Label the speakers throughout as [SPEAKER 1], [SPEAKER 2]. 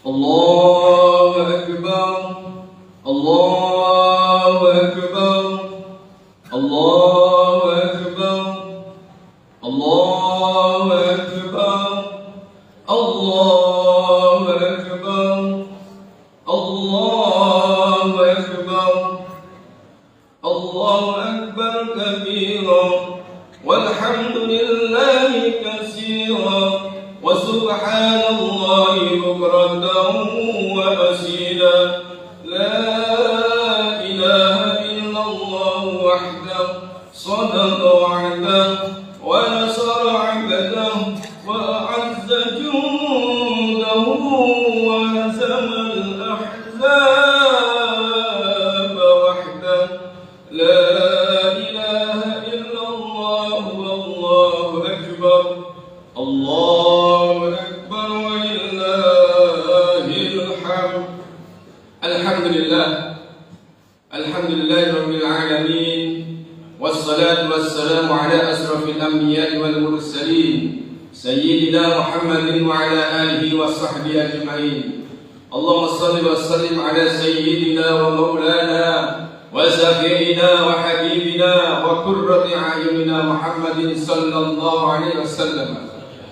[SPEAKER 1] الله أكبر الله أكبر الله أكبر الله أكبر الله أكبر الله أكبر الله أكبر كبيرا والحمد لله كثيرا وسبحان الله بكرة وأصيلا لا إله إلا الله وحده صدق وعده ونصر عبده وأعز جنده وهزم الأحزاب وحده لا إله إلا الله والله أكبر الله أكبر ولله الحمد. الحمد لله رب العالمين والصلاة والسلام على أشرف الأنبياء والمرسلين سيدنا محمد وعلى آله وصحبه أجمعين. اللهم صل وسلم على سيدنا ومولانا وشفيعنا وحبيبنا وقرة أعيننا محمد صلى الله عليه وسلم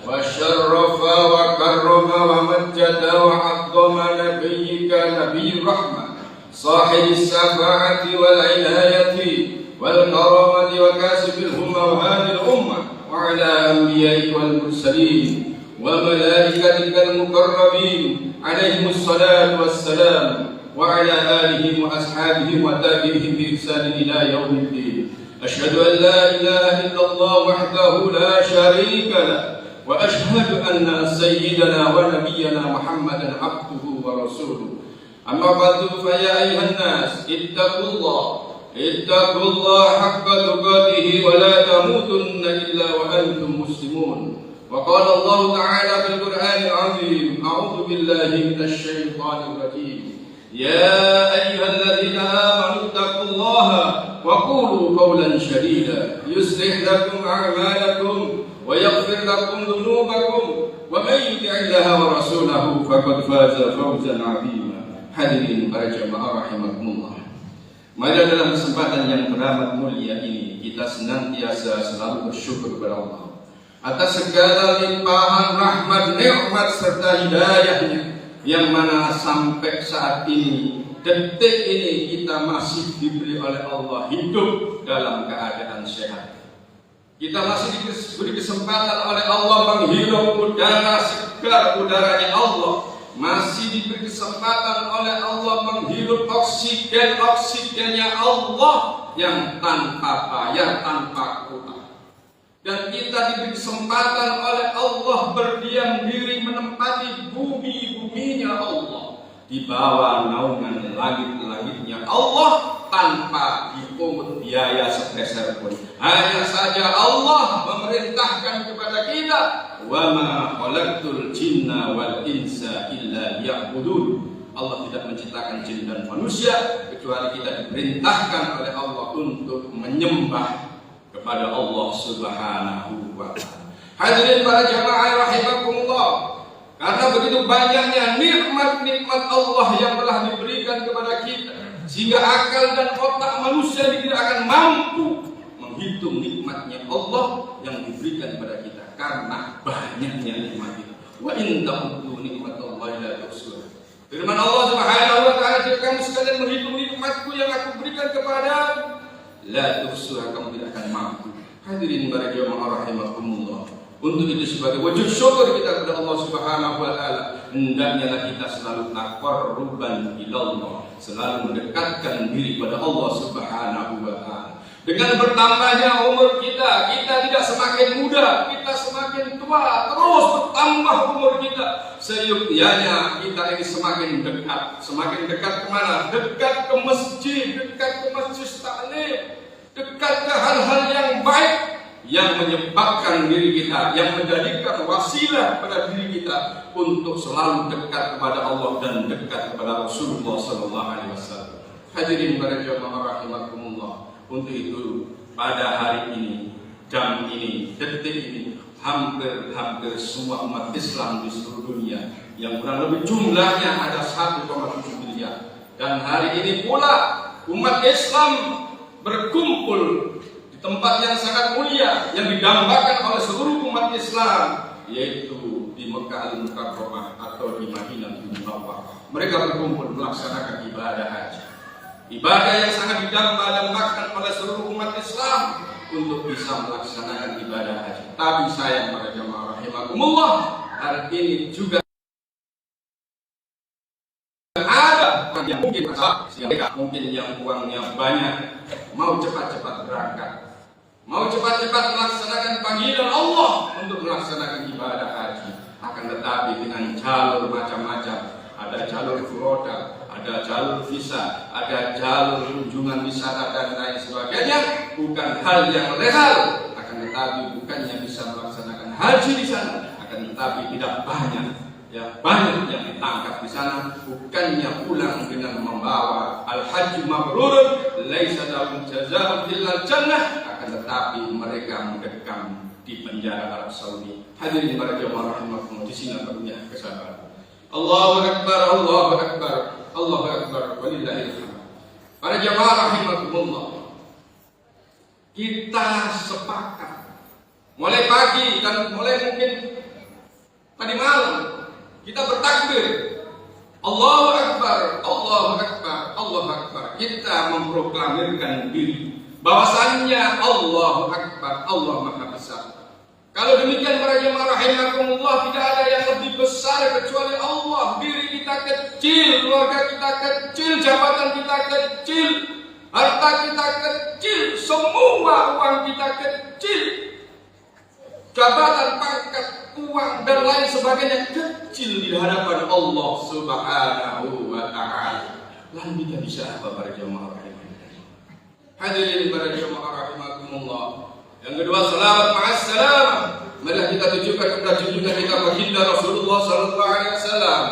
[SPEAKER 1] وشرف وكرم ومجد وعظم نبيك نبي الرحمة صاحب الشفاعة والعناية والكرامة وكاشف الهمة وهذه الأمة وعلى أنبيائك والمرسلين وملائكتك المقربين عليهم الصلاة والسلام وعلى آلهم وأصحابهم وتابعهم بإحسان إلى يوم الدين. أشهد أن لا إله إلا الله وحده لا شريك له وأشهد أن سيدنا ونبينا محمدا عبده ورسوله. أما بعد فيا أيها الناس اتقوا الله حق تقاته ولا تموتن إلا وأنتم مسلمون. وقال الله تعالى في القرآن العظيم أعوذ بالله من الشيطان الرجيم يا أيها الذين آمنوا اتقوا الله وقولوا قولا سديدا يصلح لكم أعمالكم ويغفر لكم ذنوبكم ومن يطع الله ورسوله فقد فاز فوزا عظيما. Hadirin para jamaah rahimakumullah. Mari dalam kesempatan yang teramat mulia ini kita senantiasa selalu bersyukur kepada Allah atas segala limpahan rahmat, nikmat serta hidayahnya yang mana sampai saat ini, detik ini kita masih diberi oleh Allah hidup dalam keadaan sehat. Kita masih diberi kesempatan oleh Allah menghirup udara segar, udaranya Allah. Masih diberi kesempatan oleh Allah menghirup oksigennya Allah yang tanpa bayar, tanpa kuota. Dan kita diberi kesempatan oleh Allah berdiam diri menempati bumi-buminya Allah, di bawah naungan langit-langitnya Allah tanpa dipungut biaya sepeser pun. Hanya saja Allah memerintahkan kepada kita, wa ma khalaqtul jinna wal insa illa liya'budun. Allah tidak menciptakan jin dan manusia kecuali kita diperintahkan oleh Allah untuk menyembah kepada Allah Subhanahu wa ta'ala. Hadirin para jamaah rahimakumullah, karena begitu banyaknya nikmat-nikmat Allah yang telah diberikan kepada kita, sehingga akal dan otak manusia tidak akan mampu menghitung nikmatnya Allah yang diberikan kepada kita karena banyaknya nikmat itu. Wa in ta'uddu nikmatallahi la tuhsuha. Firman Allah Subhanahu wa ta'ala, jika kamu sekalian menghitung nikmatku yang aku berikan kepada, la tuhsuha, kamu tidak akan mampu. Hadirin para jamaah rahimakumullah. Untuk itu sebagai wujud syukur kita kepada Allah Subhanahu wa ta'ala, hendaknya kita selalu taqarruban ilallah, selalu mendekatkan diri kepada Allah Subhanahu wa ta'ala. Dengan bertambahnya umur kita tidak semakin muda, kita semakin tua, terus bertambah umur kita. Seyuktianya kita ini semakin dekat. Semakin dekat kemana? Dekat ke masjid, dekat ke masjid taklim, dekat ke hal-hal yang baik yang menyebabkan diri kita, yang menjadikan wasilah pada diri kita untuk selalu dekat kepada Allah dan dekat kepada Rasulullah SAW. Hadirin para jamaah rahimakumullah. Untuk itu pada hari ini, jam ini, detik ini, hampir semua umat Islam di seluruh dunia yang kurang lebih jumlahnya ada 1,7 miliar. Dan hari ini pula umat Islam berkumpul di tempat yang sangat mulia yang didambakan oleh seluruh umat Islam, yaitu di Mekah Al-Mukarramah atau di Madinatul Munawwarah. Mereka berkumpul melaksanakan ibadah haji. Ibadah yang sangat didambakan oleh seluruh umat Islam untuk bisa melaksanakan ibadah haji. Tapi sayang para jamaah rahimakumullah, hari ini juga ada yang mungkin yang uangnya banyak, mau cepat-cepat berangkat, mau cepat-cepat melaksanakan panggilan Allah untuk melaksanakan ibadah haji. Akan tetapi dengan jalur macam-macam, ada jalur furoda, ada jalur visa, ada jalur kunjungan wisata dan lain sebagainya, bukan hal yang legal. Akan tetapi bukannya bisa melaksanakan haji di sana, akan tetapi tidak banyak yang ditangkap di sana, bukannya pulang dengan membawa al-hajj mabrur laisa lahum jazaa'un illa jannah, akan tetapi mereka mendekam di penjara Arab Saudi. Hadirin para jamaah rahimakumullah, di sini perlunya kesabaran. Allahu akbar, Allahu akbar, Allahu akbar, walillahil hamd. Para jamaah rahimakumullah, kita sepakat mulai pagi dan mulai mungkin tadi malam kita bertakbir, Allahu akbar, Allahu akbar, Allahu akbar. Kita memproklamirkan diri bahwasannya Allahu akbar, Allah Maha Besar. Kalau demikian para jemaah rahimakumullah, tidak ada yang lebih besar kecuali Allah. Diri kita kecil, keluarga kita kecil, jabatan kita kecil, harta kita kecil, semua uang kita kecil, jabatan, pangkat, uang dan lain sebagainya kecil di hadapan Allah Subhanahu wa ta'ala. Lalu kita bisa apa para jemaah rahimakumullah? Hadirin para jemaah rahimakumullah. Yang kedua, salawat ma'assalam. Marilah kita tunjukkan kepada junjungan kita baginda Rasulullah sallallahu alaihi wasallam.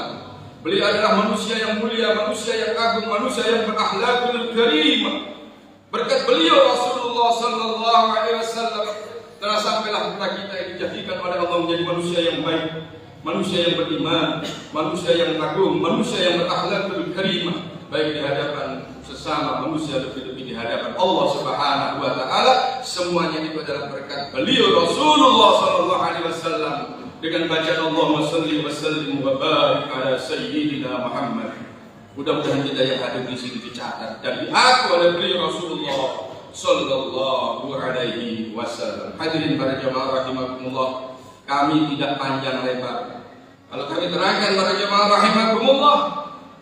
[SPEAKER 1] Beliau adalah manusia yang mulia, manusia yang agung, manusia yang berakhlakul karimah. Berkat beliau Rasulullah sallallahu alaihi wasallam telah sampailah kepada kita yang dijadikan oleh Allah menjadi manusia yang baik, manusia yang beriman, manusia yang agung, manusia yang berakhlakul karimah, baik di hadapan sesama manusia, lebih-lebih di hadapan Allah Subhanahu wa ta'ala. Semuanya itu adalah berkat beliau Rasulullah sallallahu alaihi wasallam dengan bacaan Allahumma shalli wa sallim wa barik ala sayyidina Muhammad. Mudah-mudahan kita yang hadir di sini dicatat dan diaku oleh beliau Rasulullah sallallahu alaihi wasallam. Hadirin para jemaah rahimakumullah, kami tidak panjang lebar. Kalau kami terangkan para jemaah rahimakumullah,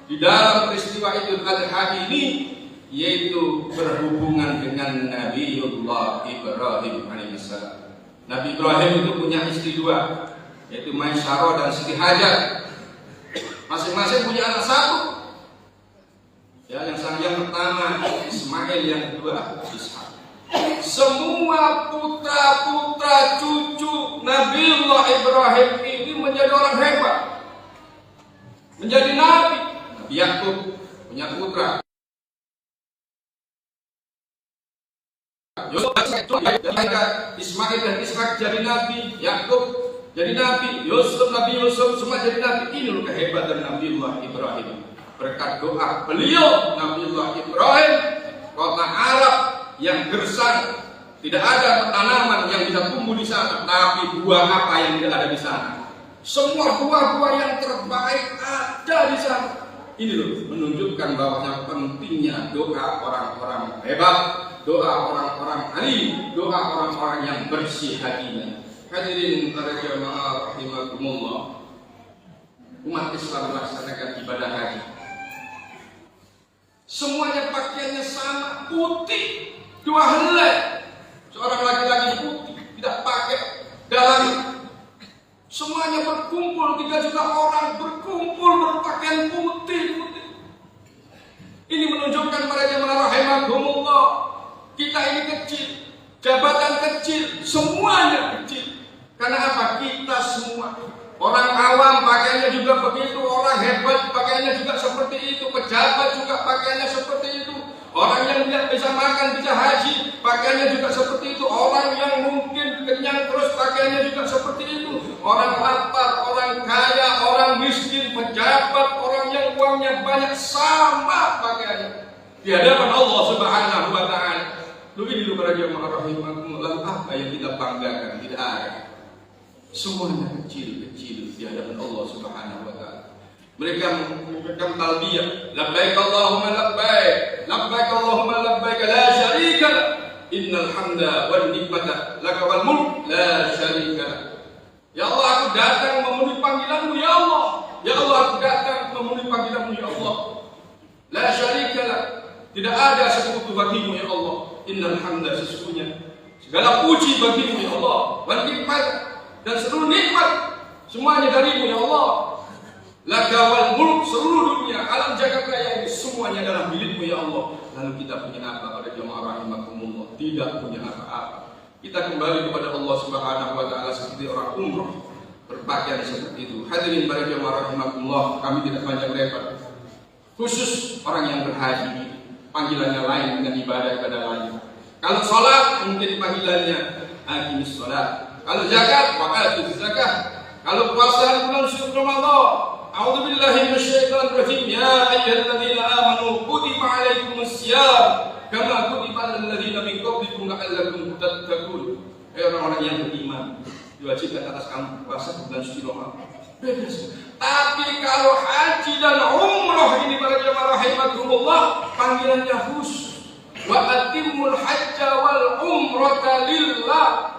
[SPEAKER 1] di dalam peristiwa Idul Adha ini, yaitu berhubungan dengan Nabiullah Ibrahim alaihissalam. Nabi Ibrahim itu punya istri dua, yaitu Maisyarah dan Siti Hajar. Masing-masing punya anak satu. Ya, yang pertama Ismail, yang kedua Ishak. Semua putra-putra cucu Nabiullah Ibrahim ini menjadi orang hebat, menjadi nabi. Nabi Yakub punya putra Ismail dan Ishak jadi nabi, Yakub jadi nabi, Nabi Yusuf semua jadi nabi. Ini loh kehebatan Nabiullah Ibrahim. Berkat doa beliau Nabiullah Ibrahim, kota Arab yang gersang, tidak ada tanaman yang bisa tumbuh di sana, tapi buah apa yang tidak ada di sana? Semua buah-buah yang terbaik ada di sana. Ini loh menunjukkan bahwa pentingnya doa orang-orang hebat, doa orang-orang alim, doa orang-orang yang bersih hatinya. Hadirin para jamaah rahimakumullah, umat Islam melaksanakan ibadah haji. Semuanya pakaiannya sama, putih, dua helai. Seorang laki-laki putih, tidak pakai dalam. Semuanya berkumpul, 3 juta orang berkumpul berpakaian putih. Ini menunjukkan para jemaah rahimakumullah, kita ini kecil, jabatan kecil, semuanya kecil. Karena apa? Kita semua orang awam pakaiannya juga begitu, orang hebat pakaiannya juga seperti itu, pejabat juga pakaiannya seperti itu, orang yang tidak bisa makan, bisa haji pakaiannya juga seperti itu, orang yang mungkin kenyang kenyang terus pakaiannya juga seperti itu. Orang lapar, orang kaya, orang miskin, pejabat, orang yang uangnya banyak, sama pakaiannya di hadapan Allah Subhanahu wa Ta'ala. Lu ini para jamaah rahimakumullah, apa yang kita banggakan? Tidak ada. Semuanya kecil-kecil di hadapan Allah Subhanahu wa Ta'ala. Mereka mengucapkan talbiyah, labbaik Allahumma labbaik, labbaik Allahumma labbaik, la syarika lak, innal hamda wan nikmata laka wal mulk la syarika lak. Ya Allah, aku datang memenuhi panggilanmu ya Allah. Ya Allah, aku datang memenuhi panggilanmu ya Allah. La syarika lak, tidak ada sekutu bagimu ya Allah. Innal hamda, sesungguhnya segala puji bagimu ya Allah. Wan nikmat, dan seluruh nikmat semuanya darimu ya Allah. Laka wal mulk, seluruh dunia, alam jagat raya ini semuanya adalah milikmu ya Allah. Lalu kita punya apa pada jamaah rahimakumullah? Tidak punya apa-apa. Kita kembali kepada Allah Subhanahu wa Ta'ala seperti orang umroh, berpakaian seperti itu. Hadirin para jamaah rahimakumullah, kami tidak panjang lebar. Khusus orang yang berhaji, panggilannya lain dengan ibadah-ibadah lain. Kalau sholat mungkin panggilannya aqimis sholat. Kalau zakat wa'atuz zakat. Kalau puasa bulan suci Ramadan, a'udzubillahi minasyaitonir rajim, ya ayyuhalladzina amanu kutiba 'alaikumusiyam kama kutiba 'alal ladzina min qablikum la'allakum tattaqun. Orang-orang yang beriman, diwajibkan atas kamu puasa bulan suci Ramadan. Tapi kalau haji dan umrah ini para jamaah rahimakumullah, panggilannya khusus. Wa atimul hajja wal umrata lillah.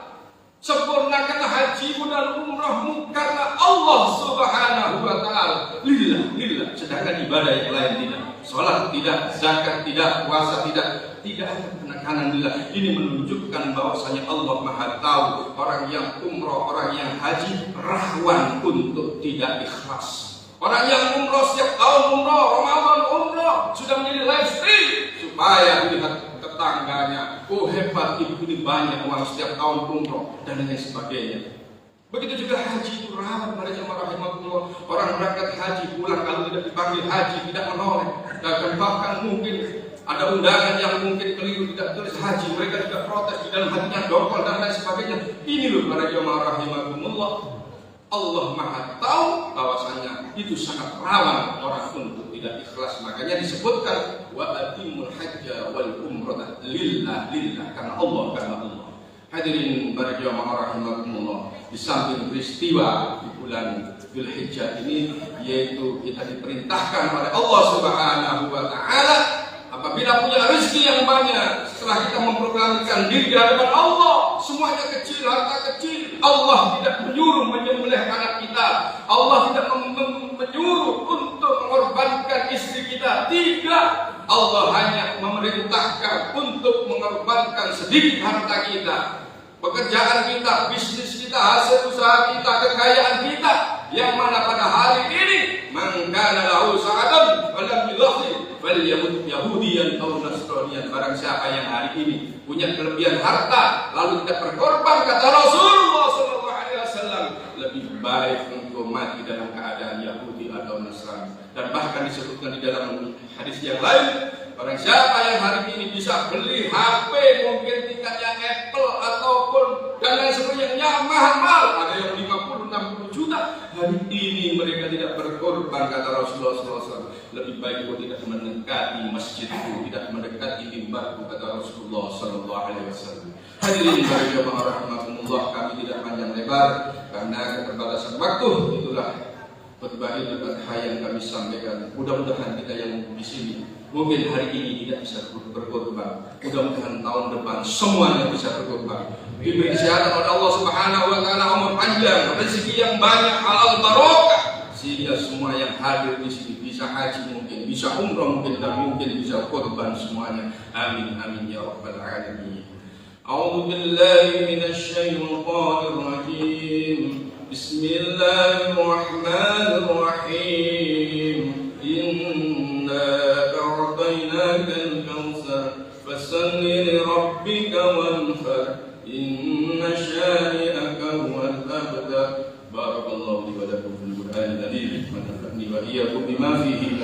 [SPEAKER 1] Sempurnakanlah hajimu dan umrahmu karena Allah Subhanahu wa Ta'ala. Lillah, lillah. Sedangkan ibadah yang lain tidak. Salat tidak, zakat tidak, puasa tidak. Tidak ada penekanan lillah. Ini menunjukkan bahwasanya Allah Maha Tahu orang yang umrah, orang yang haji rawan untuk tidak ikhlas. Orang yang umrah setiap tahun umrah, Ramadan umrah, sudah menjadi lifestyle supaya dilihat tetangganya, oh hebat, ibu ini banyak uang setiap tahun umroh dan lain sebagainya. Begitu juga haji itu rawan pada jamaah rahimakumullah. Orang berangkat haji pulang kalau tidak dipanggil haji tidak menoleh, dan bahkan mungkin ada undangan yang mungkin keliru tidak tulis haji, mereka juga protes di dalam hatinya dongkol dan lain sebagainya. Ini loh para jamaah rahimakumullah, Allah Maha Tahu bahwasanya itu sangat rawan orang untuk tidak ikhlas. Makanya disebutkan wa atimul hajja wal umrata lillah, lillah, karena Allah, karena Allah. Hadirin para jamaah rahimakumullah, di samping peristiwa di bulan Dzulhijjah ini, yaitu kita diperintahkan oleh Allah Subhanahu wa Ta'ala apabila punya rezeki yang banyak, setelah kita memproklamirkan diri di hadapan Allah, semuanya kecil, harta kecil, Allah tidak menyuruh menyembelih anak kita, Allah tidak menyuruh untuk mengorbankan istri kita, tidak. Allah hanya memerintahkan untuk mengorbankan sedikit harta kita, pekerjaan kita, bisnis kita, hasil usaha kita, kekayaan kita, yang mana pada hari ini man kana lahu sa'atan falam yudhi falyamut yahudiyan aw nasraniyan. Barang siapa yang hari ini punya kelebihan harta lalu tidak berkorban, kata Rasulullah SAW, lebih baik engkau mati dalam keadaan Yahudi atau Nasrani. Dan bahkan disebutkan di dalam hadis yang lain, barang siapa yang hari ini bisa beli HP mungkin tingkatnya Apple ataupun dan lain sebagainya yang mahal, ada yang 50-60 juta, hari ini mereka tidak berkorban, kata Rasulullah SAW. Lebih baik kau tidak mendekati masjidku, tidak mendekati mimbarku, kata Rasulullah SAW. Hadirin para jamaah rahimakumullah, kami tidak panjang lebar karena keterbatasan waktu. Itulah khutbah Idul Adha yang kami sampaikan. Mudah-mudahan kita yang di sini mungkin hari ini tidak bisa berkorban, mudah-mudahan tahun depan semuanya bisa berkorban. Diberi kesehatan oleh Allah Subhanahu wa Ta'ala, umur panjang, rezeki yang banyak, halal barokah, sehingga semua yang hadir di sini bisa haji mungkin, bisa umrah mungkin, dan mungkin bisa korban semuanya. Amin amin ya rabbal alamin. A'udzu billahi minasy syaithanir rajim. Bismillahirrahmanirrahim. Inna a'tainakal kautsar fasalli li rabbika wanhar. Inna syani'aka huwal abtar. Barakallahu li wa lakum fil Qur'anil azim wa nafa'ni wa iyyakum bima fihi min